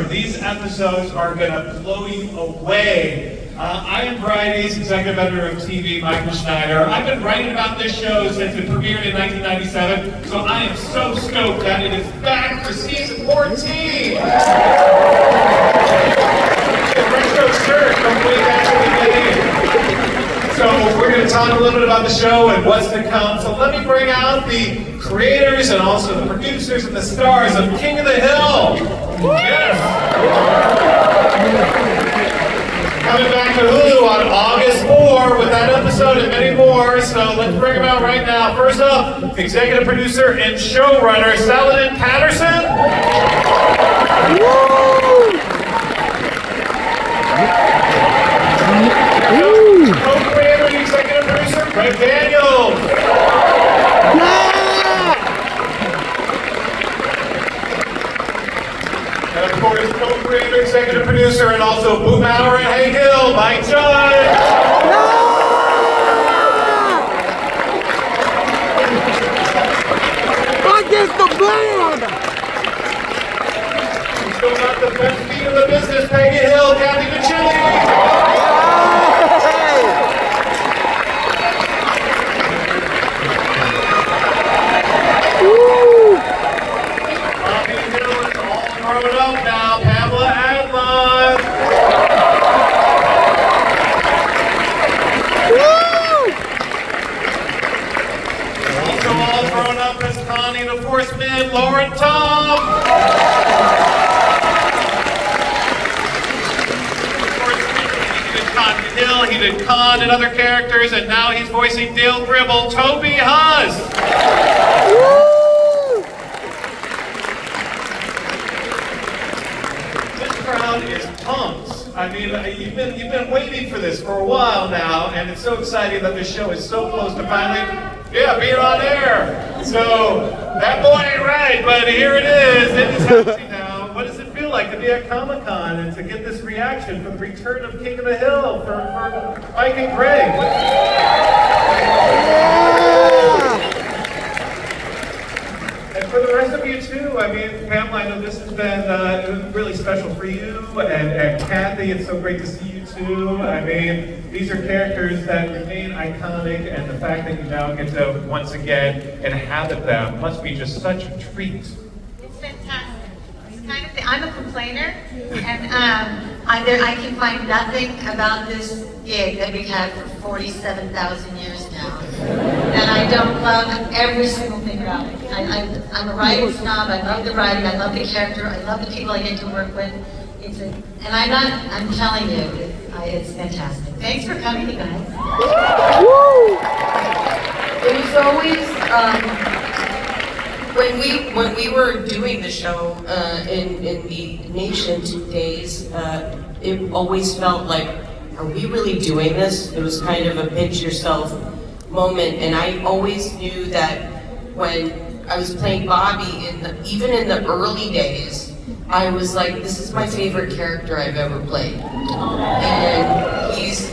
remember, these episodes are going to blow you away. I am Variety's executive editor of TV, Michael Schneider. I've been writing about this show since it premiered in 1997, so I am so stoked that it is back for season 14. The retro shirt from way back in the day. So we're going to talk a little bit about the show and what's to come. So let me bring out the creators and also the producers and the stars of King of the Hill. Yes. Coming back to Hulu on August 4 with that episode and many more. So let's bring them out right now. First up, executive producer and showrunner Saladin Patterson. Co-creator and executive producer Greg Daniels. And of course, co-creator, executive producer, and also Boomhauer and Hay Hill, Mike Judge. Against the band! We still got the best feet of the business, Peggy Hill, Kathy Michelli. Bobby Hill is all grown up now, Pamela Adlon. Also all grown up as Connie and of course man, Lauren Tom. Hill, he did Khan and other characters, and now he's voicing Dale Gribble, Toby Haas. This crowd is pumped. I mean, you've been waiting for this for a while now, and it's so exciting that this show is so close to finally, being on air. So that boy ain't right, but here it is. It is happening now. What does it feel like to be at Comic-Con and to get this reaction for the return of King of the Hill for Mike and Greg? And for the rest of you too, I mean, Pamela, I know this has been really special for you, and Kathy, it's so great to see you too. I mean, these are characters that remain iconic, and the fact that you now get to once again inhabit them must be just such a treat. It's fantastic. Kind of I'm a complainer, and I can find nothing about this gig that we've had for 47,000 years now that I don't love every single thing about it. I'm a writing snob. I love the writing. I love the character. I love the people I get to work with. I'm telling you, it's fantastic. Thanks for coming, you guys. It was always. When we were doing the show in the Nation days, it always felt like, are we really doing this? It was kind of a pinch yourself moment, and I always knew that when I was playing Bobby, even in the early days, I was like, this is my favorite character I've ever played, and he's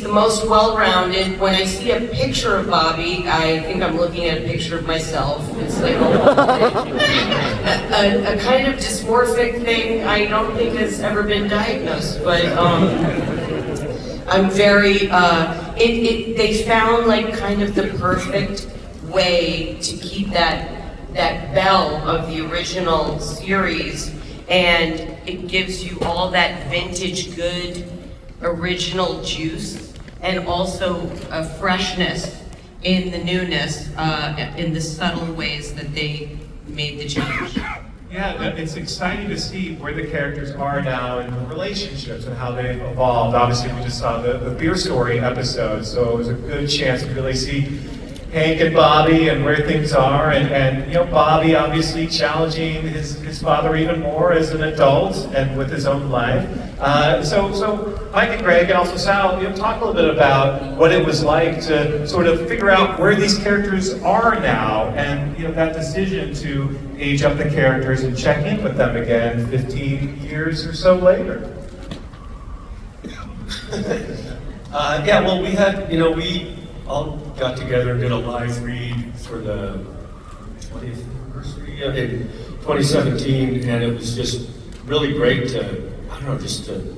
the most well-rounded. When I see a picture of Bobby, I think I'm looking at a picture of myself. It's like a kind of dysmorphic thing I don't think has ever been diagnosed, but I'm very, they found like kind of the perfect way to keep that bell of the original series, and it gives you all that vintage good original juice, and also a freshness in the newness, in the subtle ways that they made the change. Yeah, it's exciting to see where the characters are now and the relationships and how they've evolved. Obviously, we just saw the Beer Story episode, so it was a good chance to really see Hank and Bobby and where things are, and you know, Bobby obviously challenging his father even more as an adult and with his own life. So Mike and Greg and also Sal, talk a little bit about what it was like to sort of figure out where these characters are now, and that decision to age up the characters and check in with them again 15 years or so later. Yeah, well, we had, we all got together and did a live read for the 20th anniversary in 2017, and it was just really great to, I don't know, just to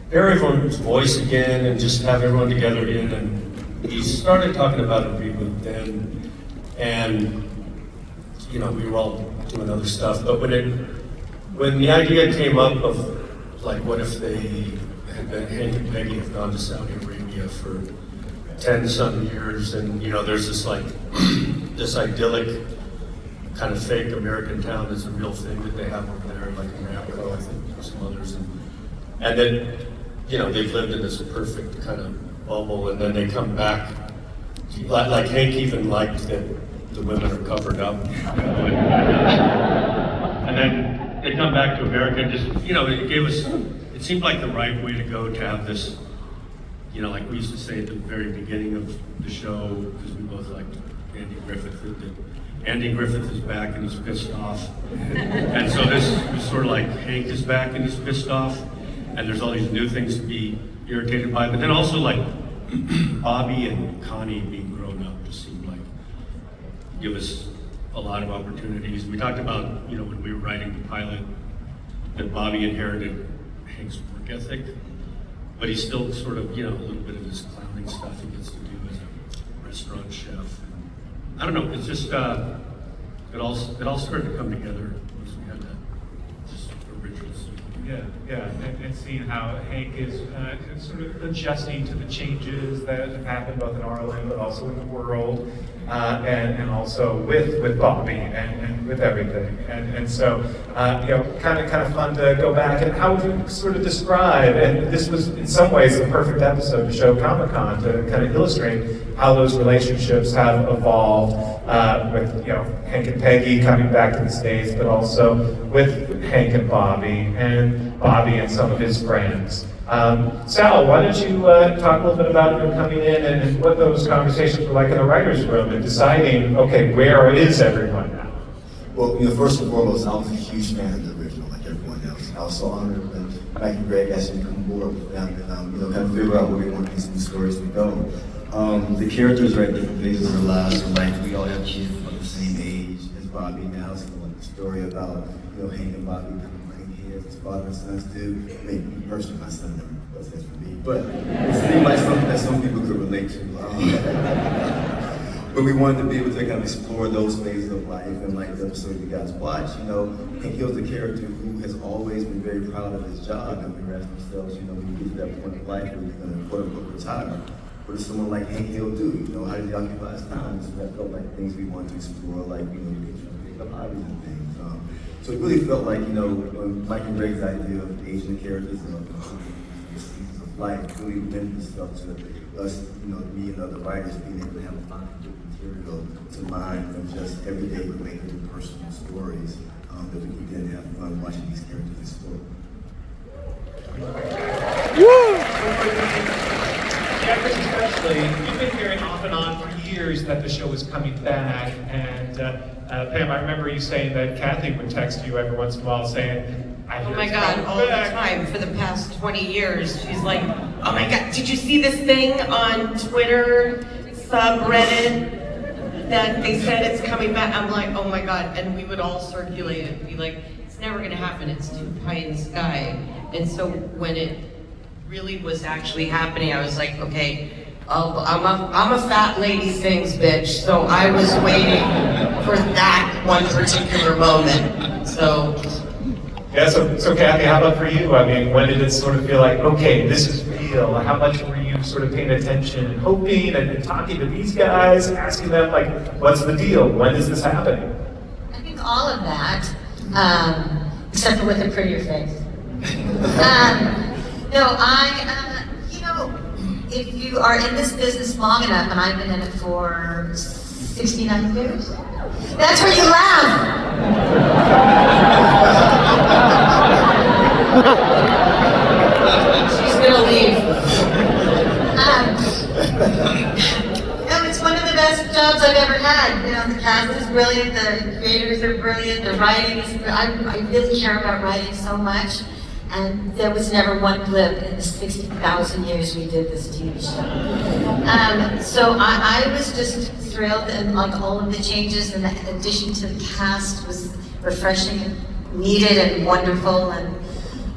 hear everyone's voice again and just have everyone together again. And he started talking about a reboot then, and you know, we were all doing other stuff. But when the idea came up of like, what if they had been, Hank and Peggy have gone to Saudi Arabia for 10-some years, and you know, there's this like this idyllic kind of fake American town is a real thing that they have over there, like in Ramco, I think, or some others, and then you know, they've lived in this perfect kind of bubble, and then they come back. Like Hank even liked that the women are covered up, you know, and then they come back to America and just, you know, it gave us, it seemed like the right way to go to have this, you know, like we used to say at the very beginning of the show, because we both liked Andy Griffith, that Andy Griffith is back and he's pissed off. And so this was sort of like Hank is back and he's pissed off, and there's all these new things to be irritated by, but then also like Bobby and Connie being grown up just seemed like give us a lot of opportunities. We talked about, you know, when we were writing the pilot, that Bobby inherited Hank's work ethic, but he's still sort of, you know, a little bit of this clowning stuff he gets to do as a restaurant chef. And I don't know, it's just, it all started to come together once we had that just original scene. Yeah, and seeing how Hank is sort of adjusting to the changes that have happened both in Ireland but also in the world, and also with Bobby and with everything, and so you know, kind of fun to go back. And how would you sort of describe? And this was in some ways the perfect episode to show Comic-Con to kind of illustrate how those relationships have evolved with, you know, Hank and Peggy coming back to the States, but also with Hank and Bobby and some of his friends. Sal, why don't you talk a little bit about you coming in and what those conversations were like in the writer's room and deciding, okay, where is everyone now? Well, you know, first and foremost, I was a huge fan of the original, like everyone else. I was so honored when Mike and Greg asked me to come aboard with them and, you know, kind of figure out where we want these new stories to go. The characters are at different phases of their lives, so like we all have kids of the same age as Bobby now, so like the story about, you know, Hank and Bobby becoming kids, as father and sons do. I mean, me personally, my son never was that for me, but it seemed like something that some people could relate to. But we wanted to be able to kind of explore those phases of life, and like the episode you guys watch, you know, Hank Hill's a character who has always been very proud of his job, and we asked ourselves, you know, when you get to that point in life where you're going to quote unquote retire, what does someone like Hank Hill do? You know, how does he occupy his time? So that felt like things we wanted to explore, like, you know, we could pick up hobbies and things. So it really felt like, you know, Mike and Greg's idea of Asian characters and the seasons of life really lent itself to us, you know, me and other writers being able to have a lot of good material to mine from just everyday related and personal stories that we could then have fun watching these characters explore. Chris, especially, you've been hearing off and on for years that the show is coming back, and Pam, I remember you saying that Kathy would text you every once in a while saying, Oh my God, all the time for the past 20 years. She's like, oh my God, did you see this thing on Twitter, subreddit, that they said it's coming back? I'm like, oh my God, and we would all circulate it and be like, it's never gonna happen, it's too high in the sky. And so when it really was actually happening, I was like, okay, I'm a fat lady sings bitch, so I was waiting for that one particular moment. So. Yeah, so Kathy, how about for you? I mean, when did it sort of feel like, okay, this is real? How much were you sort of paying attention and hoping and talking to these guys, asking them, like, what's the deal? When is this happening? I think all of that, except for with a prettier face. No, you know, if you are in this business long enough, and I've been in it for 69 years, that's where you laugh. She's gonna leave. No, it's one of the best jobs I've ever had. You know, the cast is brilliant, the creators are brilliant, the writing is, I really care about writing so much. And there was never one blip in the 60,000 years we did this TV show. So I was just thrilled, and like all of the changes and the addition to the cast was refreshing and needed and wonderful. And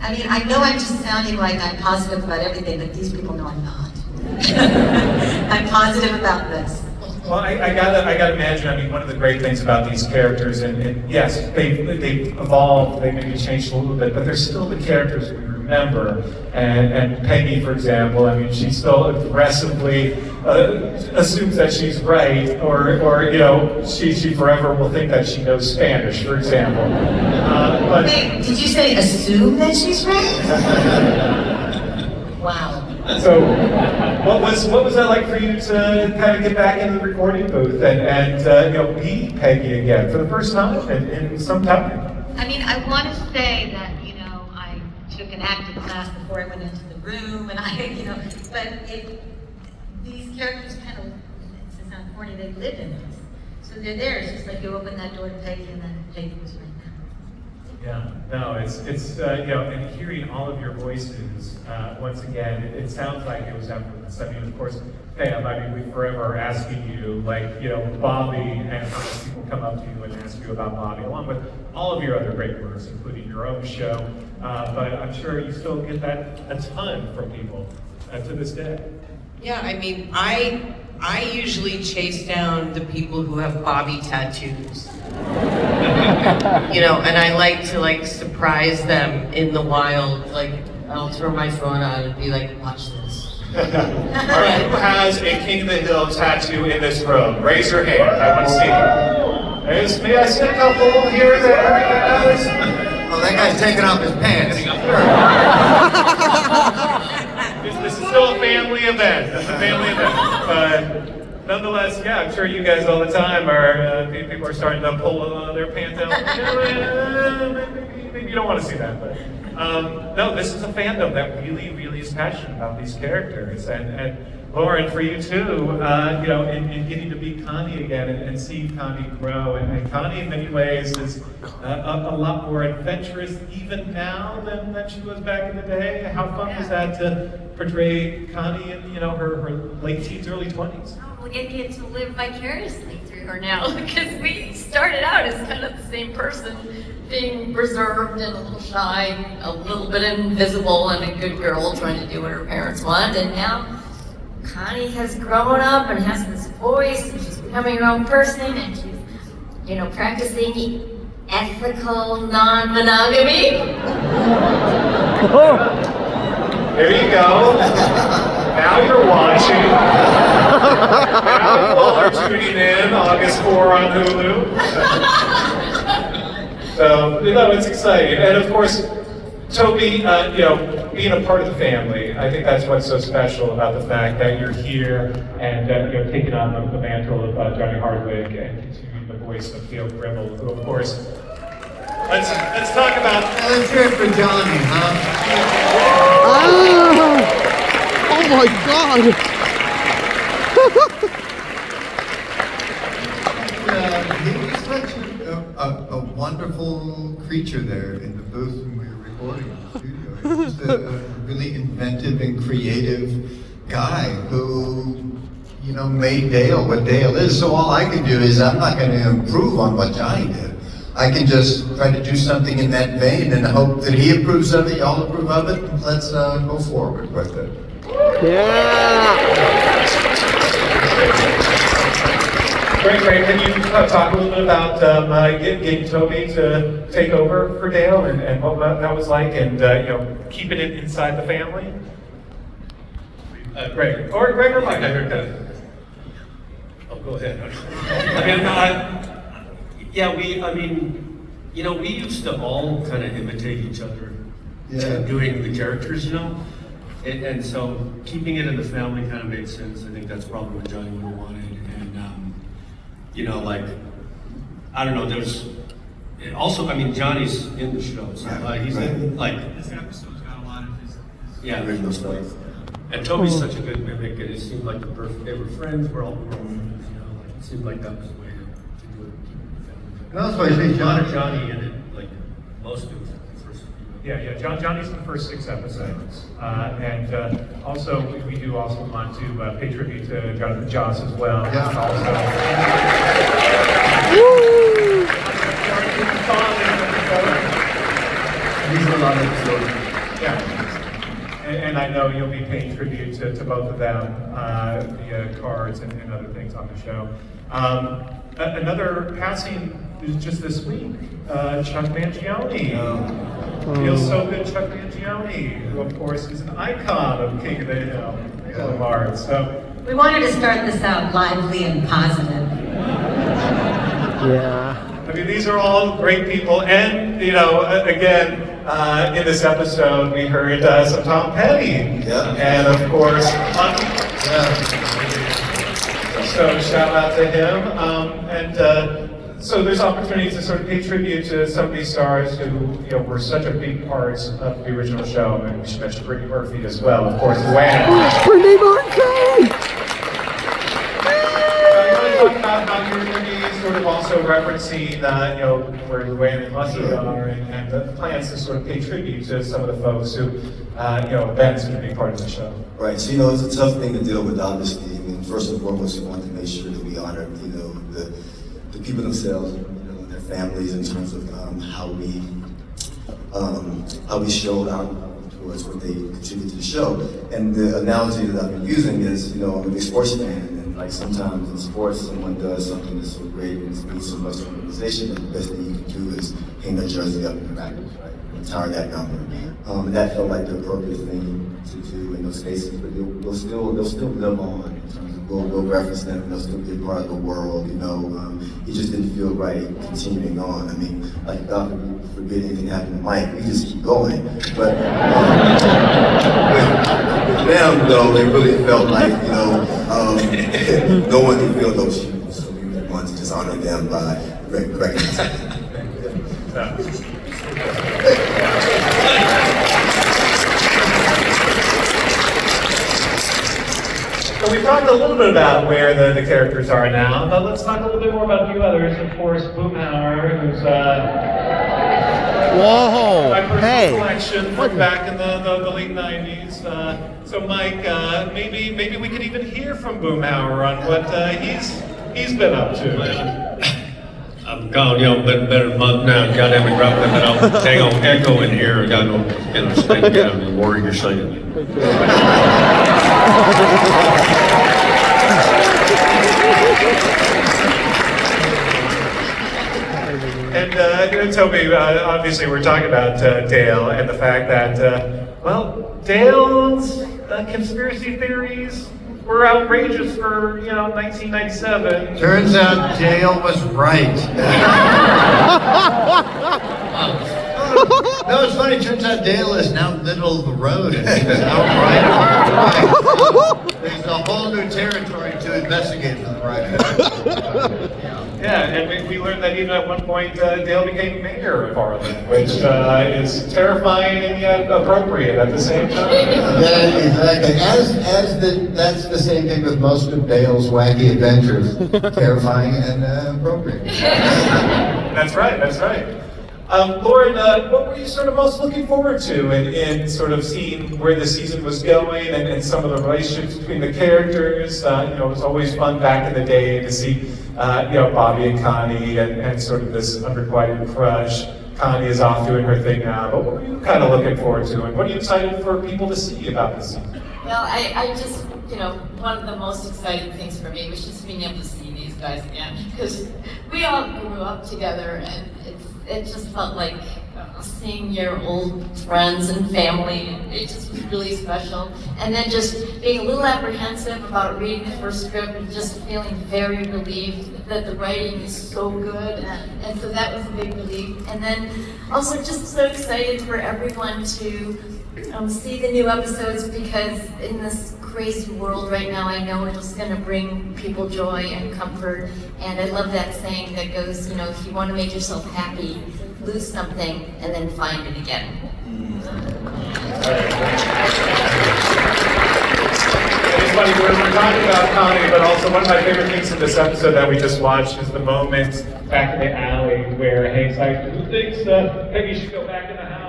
I mean, I know I'm just sounding like I'm positive about everything, but these people know I'm not. I'm positive about this. Well, I gotta imagine. I mean, one of the great things about these characters, and yes, they've evolved, they maybe changed a little bit, but they're still the characters we remember. And Peggy, for example, I mean, she still aggressively assumes that she's right, or you know, she forever will think that she knows Spanish, for example. But Wait, did you say assume that she's right? Wow. so, what was that like for you to kind of get back in the recording booth and you know, be Peggy again for the first time in some time? I mean, I want to say that, you know, I took an acting class before I went into the room, and you know, but these characters kind of, it's not corny, they live in us. So they're there. It's just like you open that door to Peggy, and then Peggy was right there. Yeah, no, it's you know, and hearing all of your voices once again, it sounds like it was effortless. I mean, of course, Pam, I mean, we forever are asking you, like, you know, Bobby, and how many people come up to you and ask you about Bobby, along with all of your other great works, including your own show. But I'm sure you still get that a ton from people to this day. Yeah, I mean, I usually chase down the people who have Bobby tattoos. You know, and I like to like surprise them in the wild. Like, I'll turn my phone on and be like, watch this. All right, who has a King of the Hill tattoo in this room? Raise your hand. I want to see. There's me. I see a couple here, there. Yes. Oh, that guy's taking off his pants. This is still a family event. It's a family event. But nonetheless, yeah, I'm sure you guys all the time are, people are starting to pull their pants out. Maybe you don't want to see that, but no, this is a fandom that really is passionate about these characters. And Lauren, for you too, you know, in getting to be Connie again and see Connie grow. And Connie, in many ways, is a lot more adventurous even now than she was back in the day. How fun was that to portray Connie in, you know, her late teens, early 20s? Oh, we get to live vicariously through her now, because we started out as kind of the same person, being reserved and a little shy, a little bit invisible, and a good girl trying to do what her parents want, and now Connie has grown up and has this voice, and she's becoming her own person, and she's, you know, practicing ethical non-monogamy. There you go. Now you're watching. Now you all are tuning in August 4 on Hulu. So, you know, it's exciting. And of course, Toby, you know, being a part of the family, I think that's what's so special about the fact that you're here and you know, taking on the mantle of Johnny Hardwick and continuing the voice of Theo Gribble, who, of course, let's talk about. Let's hear it for Johnny, huh? Oh my God! He was such a wonderful creature there in the booth when we were recording in the studio. He was just a really inventive and creative guy who, you know, made Dale what Dale is. So all I can do is, I'm not going to improve on what Johnny did. I can just try to do something in that vein and hope that he approves of it, y'all approve of it, and let's go forward with it. Yeah! Great. Can you talk a little bit about getting Toby to take over for Dale and what that was like, and you know, keeping it inside the family? Greg or Mike? Oh, go ahead. I mean, you know, we used to all kind of imitate each other, doing the characters, you know, and so keeping it in the family kind of made sense. I think that's probably what Johnny would have wanted, and you know, like, I don't know, there's also, I mean, Johnny's in the show, so he's in, like, This episode's got a lot of his original stuff. And Toby's such a good mimic, and it seemed like they were friends, we're all grown, you know, like, it seemed like that was the way to do it, keep it in the family. And that's why I say Johnny in it, like, most of the first few. Yeah. Johnny's in the first 6 episodes, and also we do also want to pay tribute to Jonathan Joss as well. Yeah. Also, He's a lot of episodes. Yeah. And I know you'll be paying tribute to both of them via cards and other things on the show. Another passing is just this week. Chuck Mangione. Feels so good, Chuck Mangione, who of course is an icon of King of the Hill, film art. So We wanted to start this out lively and positive. Yeah. I mean, these are all great people, and you know, again, in this episode, we heard some Tom Petty, and of course, so shout out to him, and so there's opportunities to sort of pay tribute to some of these stars who, you know, were such a big part of the original show. And we should mention Brittany Murphy as well, of course, Luann. Brittany Murphy! Talk about how you're going to be sort of also referencing, you know, where Luann and Lucky are, and the plans to sort of pay tribute to some of the folks who, you know, Ben's going to be part of the show. Right. So, you know, it's a tough thing to deal with, obviously. I mean, first and foremost, we want to make sure that we honor, you know, the people themselves, you know, and their families in terms of how we showed out towards what they contribute to the show. And the analogy that I've been using is, you know, I'm a big sports fan, and like sometimes in sports, someone does something that's so great and it means so much to the organization, and the best thing you can do is hang their jersey up in the practice, right? Retire that number. And that felt like the appropriate thing to do in those cases, but they'll still live on in terms of we'll reference them, they'll still be a part of the world, you know. It just didn't feel right continuing on. I mean, like God forbid anything happened to Mike, we just keep going. But with them though, they really felt like, you know, no one can fill those shoes. So we wanted to just honor them by recognizing them. So we talked a little bit about where the characters are now, but let's talk a little bit more about a few others. Of course, Boomhauer, who's Whoa! my personal Hey! collection from back in the late 90s. So Mike, maybe we could even hear from Boomhauer on what he's been up to. I'm gone, you know, been better than a month now. Goddamn it, dropping it off. Dang on echo in here. I got no, you know, stay together. The word you're saying. And you know, Toby, obviously we're talking about Dale and the fact that, well, Dale's conspiracy theories were outrageous for, you know, 1997. Turns out Dale was right. No, it's funny. Turns out Dale is now middle of the road, and he was outright right. There's a whole new territory to investigate for the right. Yeah, and we learned that even at one point Dale became mayor of Harlan, which is terrifying and yet appropriate at the same time. Yeah, exactly. That's the same thing with most of Dale's wacky adventures. Terrifying and appropriate. That's right, that's right. Lauren, what were you sort of most looking forward to in sort of seeing where the season was going and some of the relationships between the characters? You know, it was always fun back in the day to see, you know, Bobby and Connie and sort of this unrequited crush. Connie is off doing her thing now, but what were you kind of looking forward to, and what are you excited for people to see about this season? Well, I just, you know, one of the most exciting things for me was just being able to see these guys again, because we all grew up together, and it just felt like seeing your old friends and family. It just was really special. And then just being a little apprehensive about reading the first script and just feeling very relieved that the writing is so good. And so that was a big relief. And then also just so excited for everyone to see the new episodes, because in this crazy world right now, I know it's going to bring people joy and comfort. And I love that saying that goes, you know, if you want to make yourself happy, lose something and then find it again. It's funny, we're talking about Connie, but also one of my favorite things in this episode that we just watched is the moment back in the alley where Hank's like, who thinks Peggy should go back in the house?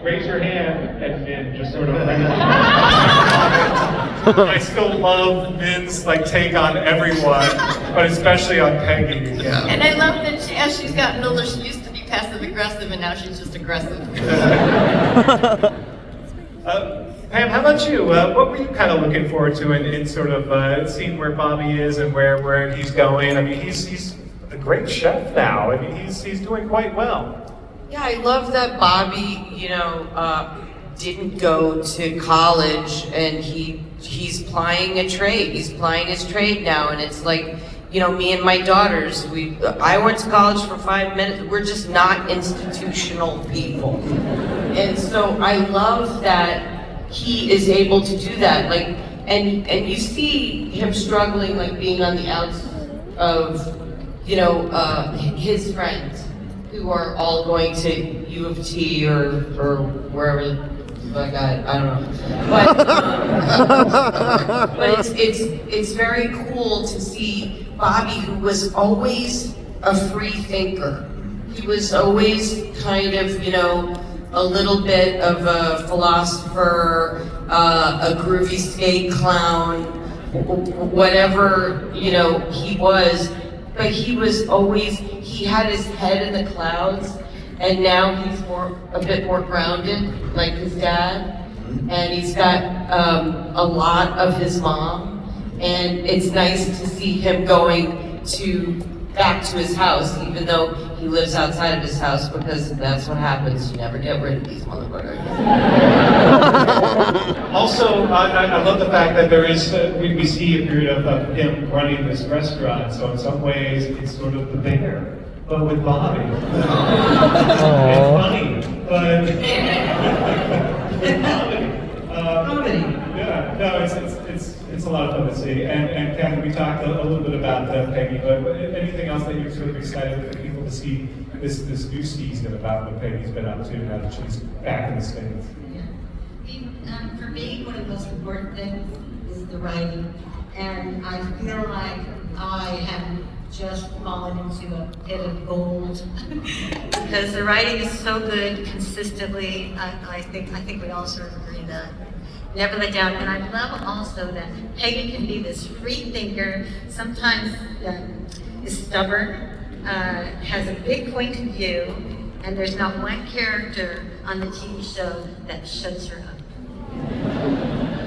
Raise your hand, and Min just sort of I still love Min's like take on everyone, but especially on Peggy. Yeah. And I love that as she's gotten older, she used to be passive aggressive, and now she's just aggressive. Pam, how about you? What were you kind of looking forward to in sort of seeing where Bobby is and where he's going? I mean, he's a great chef now. I mean, he's doing quite well. Yeah, I love that Bobby, didn't go to college and he's plying a trade. He's plying his trade now, and it's like, me and my daughters, I went to college for 5 minutes. We're just not institutional people. And so I love that he is able to do that. Like, and you see him struggling, like being on the outs of, his friends who are all going to U of T or wherever. I don't know. But it's very cool to see Bobby, who was always a free thinker. He was always kind of, a little bit of a philosopher, a groovy skate clown, whatever, he was. But he was always, he had his head in the clouds. And now he's a bit more grounded, like his dad, and he's got a lot of his mom, and it's nice to see him going back to his house, even though he lives outside of his house, because that's what happens. You never get rid of these motherfuckers. Also, I love the fact that there is, we see a period of him running this restaurant, so in some ways it's sort of the bear. But with Bobby. It's funny, but comedy. Yeah, no, it's a lot of fun to see. And Kathy, we talked a little bit about Peggy, but anything else that you're sort of excited for people to see this new season about what Peggy's been up to now that she's back in the States? Yeah. For me, one of the most important things is the writing, and I feel like I have just fallen into a pit of gold because the writing is so good consistently. I think we all sort of agree that never let down. And I love also that Peggy can be this free thinker, sometimes is stubborn, has a big point of view, and there's not one character on the TV show that shuts her up.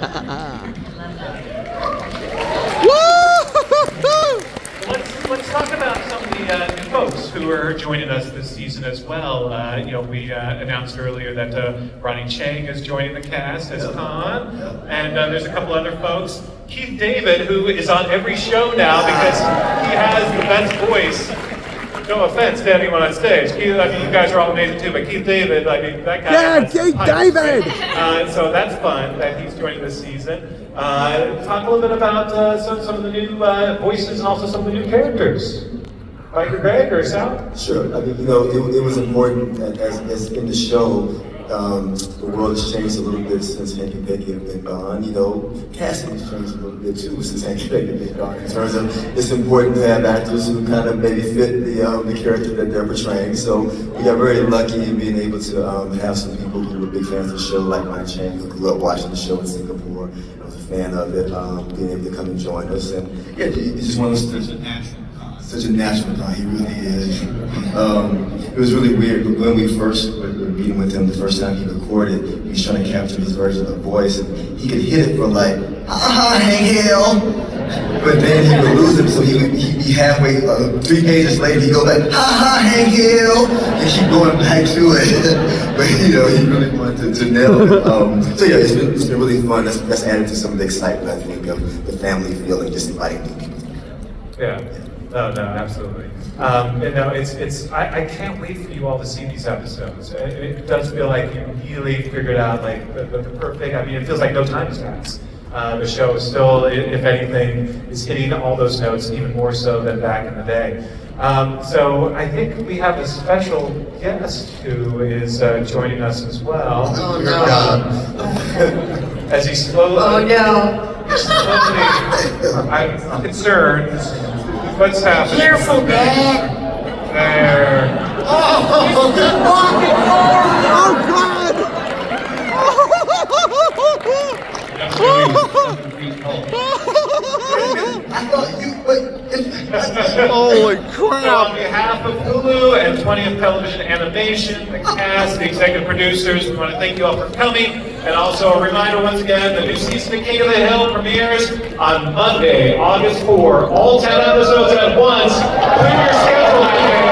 I love that. Let's talk about some of the new folks who are joining us this season as well. We announced earlier that Ronnie Chang is joining the cast as Khan, and there's a couple other folks. Keith David, who is on every show now because he has the best voice. No offense to anyone on stage. Keith, I mean, you guys are all amazing too, but Keith David, I mean, that guy. Yeah, Keith David! So that's fun that he's joining this season. Talk a little bit about some of the new voices and also some of the new characters. Mike or Greg or Sal? Sure. I mean, it was important as in the show. The world has changed a little bit since Hank and Peggy have been gone. Casting has changed a little bit too since Hank and Peggy have been gone. In terms of, it's important to have actors who kind of maybe fit the character that they're portraying. So we got very lucky in being able to have some people who were big fans of the show, like Ronnie Chang, who grew up watching the show in Singapore. I was a fan of it, being able to come and join us. And yeah, it's just one of those such a natural guy, he really is. It was really weird, but when we first were meeting with him the first time he recorded, he was trying to capture his version of the voice, and he could hit it for like, Hank Hill! But then he would lose it, so he would be halfway, 3 pages later, he'd go back, Hank Hill! And keep going back to it. But he really wanted to nail it. So yeah, it's been really fun. That's added to some of the excitement, I think, of the family feeling, just inviting new people. Yeah. No, absolutely. I can't wait for you all to see these episodes. It does feel like you really figured out like the perfect. I mean, it feels like no time has passed. The show is still, if anything, is hitting all those notes even more so than back in the day. So I think we have a special guest who is joining us as well. Oh no! As he slowly. Oh no! I'm concerned. What's happening? Careful, Dad! There. Oh God! I thought you, Holy So on crap! behalf of Hulu and 20th Television Animation, the cast, the executive producers, we want to thank you all for coming. And also a reminder once again, the new season of King of the Hill premieres on Monday, August 4. All 10 episodes at once. Clear your schedule, I think.